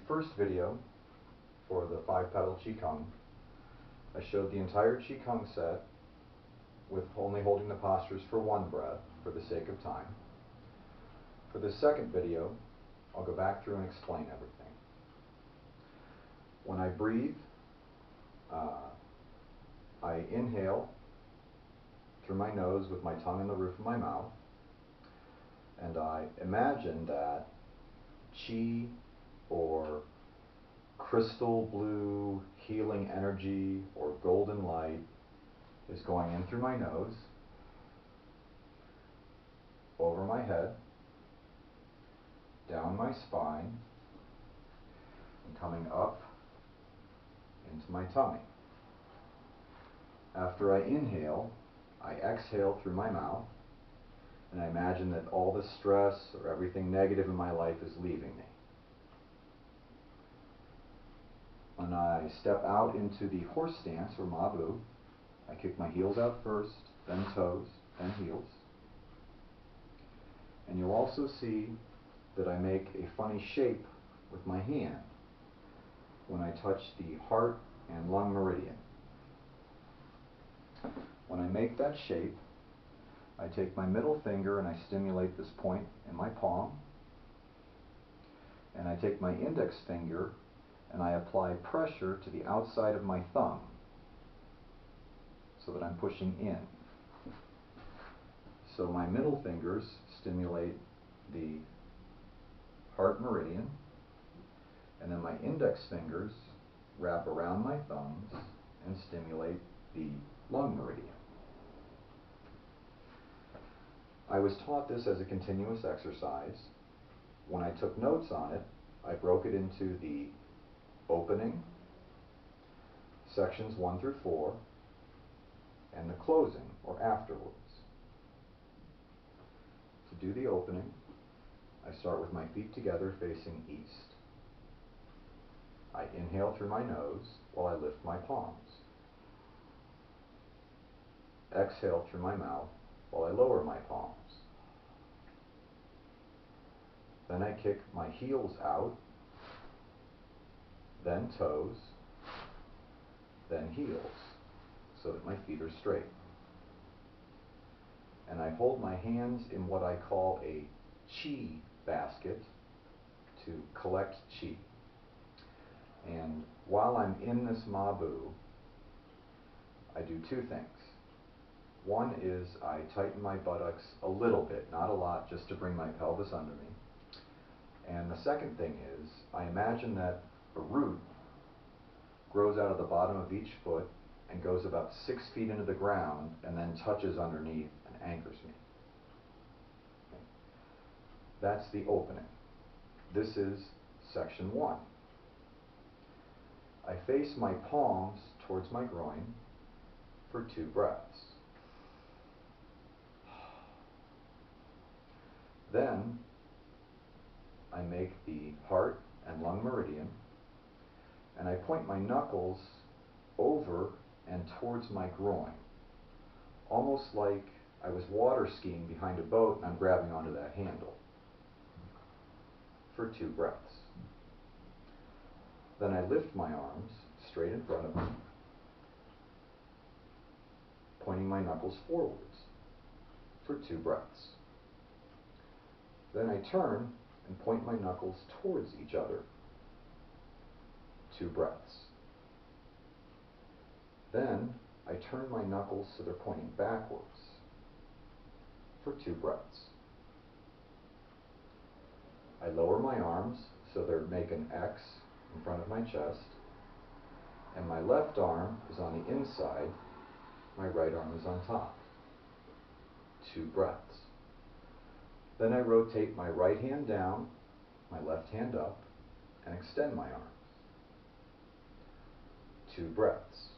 first video for the 5-petal QiGong, I showed the entire QiGong set with only holding the postures for one breath for the sake of time. For the second video, I'll go back through and explain everything. When I breathe, I inhale through my nose with my tongue in the roof of my mouth, and I imagine that qi, or crystal blue healing energy, or golden light, is going in through my nose, over my head, down my spine, and coming up into my tummy. After I inhale, I exhale through my mouth, and I imagine that all the stress or everything negative in my life is leaving me. When I step out into the horse stance, or mabu, I kick my heels out first, then toes, then heels. And you'll also see that I make a funny shape with my hand when I touch the heart and lung meridian. When I make that shape, I take my middle finger and I stimulate this point in my palm, and I take my index finger and I apply pressure to the outside of my thumb so that I'm pushing in. So my middle fingers stimulate the heart meridian, and then my index fingers wrap around my thumbs and stimulate the lung meridian. I was taught this as a continuous exercise. When I took notes on it, I broke it into the opening, sections 1 through 4, and the closing, or afterwards. To do the opening, I start with my feet together facing east. I inhale through my nose while I lift my palms. Exhale through my mouth while I lower my palms. Then I kick my heels out, then toes, then heels, so that my feet are straight. And I hold my hands in what I call a qi basket to collect qi. And while I'm in this mabu, I do two things. One is I tighten my buttocks a little bit, not a lot, just to bring my pelvis under me. And the second thing is I imagine that a root grows out of the bottom of each foot and goes about 6 feet into the ground and then touches underneath and anchors me. Okay. That's the opening. This is section 1. I face my palms towards my groin for 2 breaths. Then I make the heart and lung meridian, and I point my knuckles over and towards my groin, almost like I was water skiing behind a boat and I'm grabbing onto that handle, for 2 breaths. Then I lift my arms straight in front of me, pointing my knuckles forwards, for 2 breaths. Then I turn and point my knuckles towards each other, 2 breaths. Then I turn my knuckles so they're pointing backwards, for 2 breaths. I lower my arms so they make an X in front of my chest, and my left arm is on the inside, my right arm is on top, 2 breaths. Then I rotate my right hand down, my left hand up, and extend my arms, 2 breaths.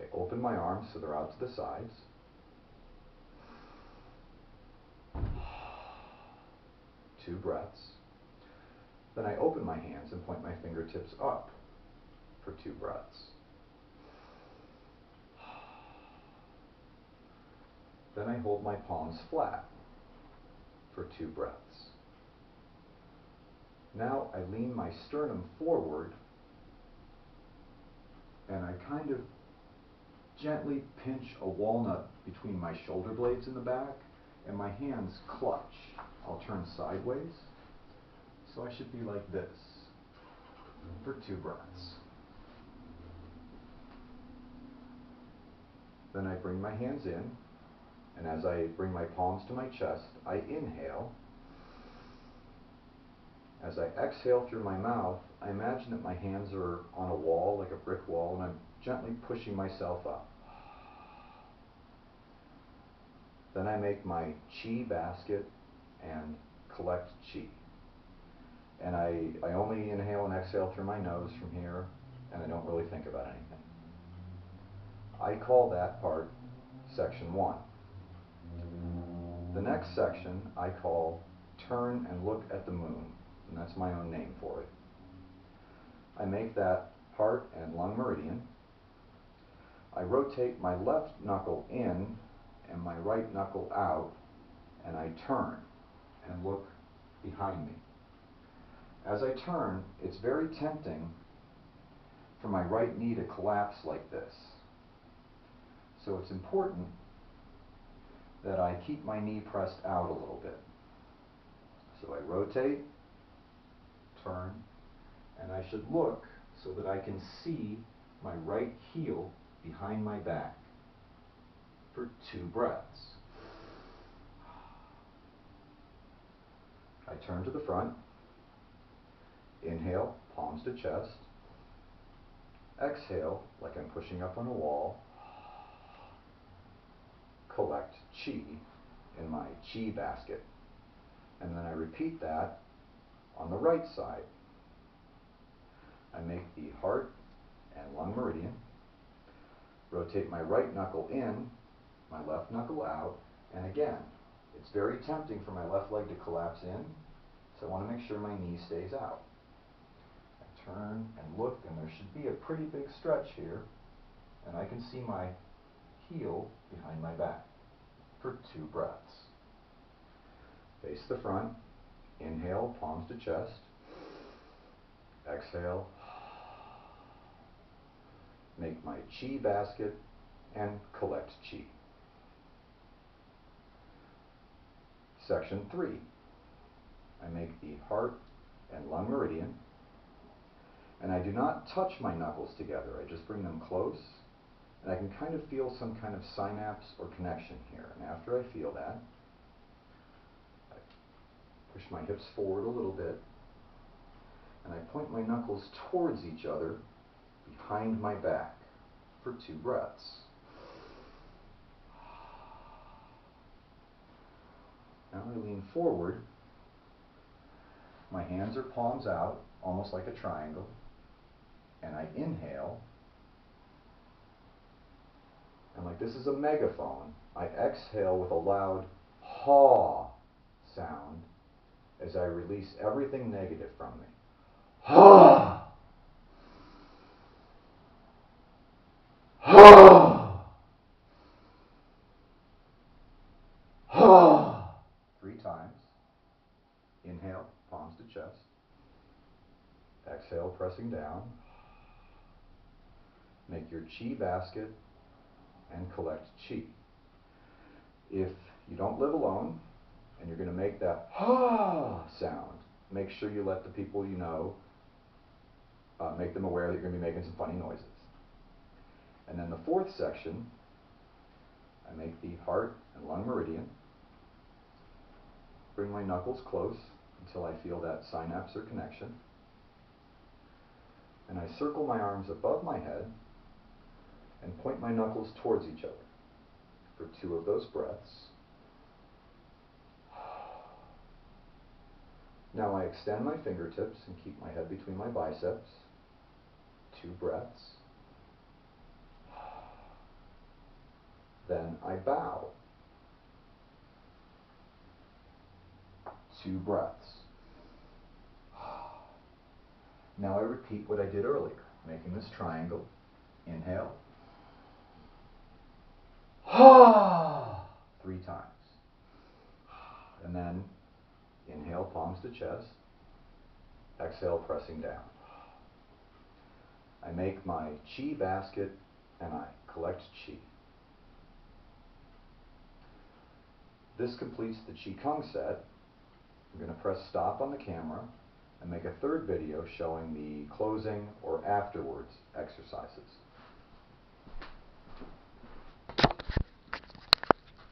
I open my arms so they're out to the sides, 2 breaths. Then I open my hands and point my fingertips up for 2 breaths. Then I hold my palms flat for 2 breaths. Now I lean my sternum forward and I kind of gently pinch a walnut between my shoulder blades in the back, and my hands clutch. I'll turn sideways, so I should be like this for 2 breaths. Then I bring my hands in, and as I bring my palms to my chest, I inhale. As I exhale through my mouth, I imagine that my hands are on a wall, like a brick wall, and I'm gently pushing myself up. Then I make my qi basket and collect qi. And I only inhale and exhale through my nose from here, and I don't really think about anything. I call that part section 1. The next section I call turn and look at the moon, and that's my own name for it. I make that heart and lung meridian. I rotate my left knuckle in and my right knuckle out, and I turn and look behind me. As I turn, it's very tempting for my right knee to collapse like this. So it's important that I keep my knee pressed out a little bit. So I rotate, turn, and I should look so that I can see my right heel behind my back for 2 breaths. I turn to the front, inhale, palms to chest, exhale like I'm pushing up on a wall, collect qi in my qi basket, and then I repeat that on the right side. I make the heart and lung meridian, rotate my right knuckle in, my left knuckle out, and again, it's very tempting for my left leg to collapse in, so I want to make sure my knee stays out. I turn and look, and there should be a pretty big stretch here, and I can see my heel behind my back for 2 breaths. Face the front, inhale, palms to chest, exhale, make my qi basket, and collect qi. Section 3. I make the heart and lung meridian, and I do not touch my knuckles together. I just bring them close, and I can kind of feel some kind of synapse or connection here. And after I feel that, I push my hips forward a little bit, and I point my knuckles towards each other behind my back for 2 breaths. Now I lean forward. My hands are palms out, almost like a triangle, and I inhale, and like this is a megaphone, I exhale with a loud haw sound as I release everything negative from me. Ha! Ha! Ha! 3 times. Inhale, palms to chest. Exhale, pressing down. Make your qi basket and collect qi. If you don't live alone and you're going to make that ha sound, make sure you let the people you know, make them aware that you're going to be making some funny noises. And then the 4th section, I make the heart and lung meridian. Bring my knuckles close until I feel that synapse or connection. And I circle my arms above my head and point my knuckles towards each other for 2 of those breaths. Now I extend my fingertips and keep my head between my biceps. 2 breaths. Then I bow. 2 breaths. Now I repeat what I did earlier, making this triangle. Inhale. Ha! 3 times. And then inhale, palms to chest. exhale, pressing down. I make my qi basket and I collect qi. This completes the QiGong set. I'm going to press stop on the camera and make a third video showing the closing or afterwards exercises.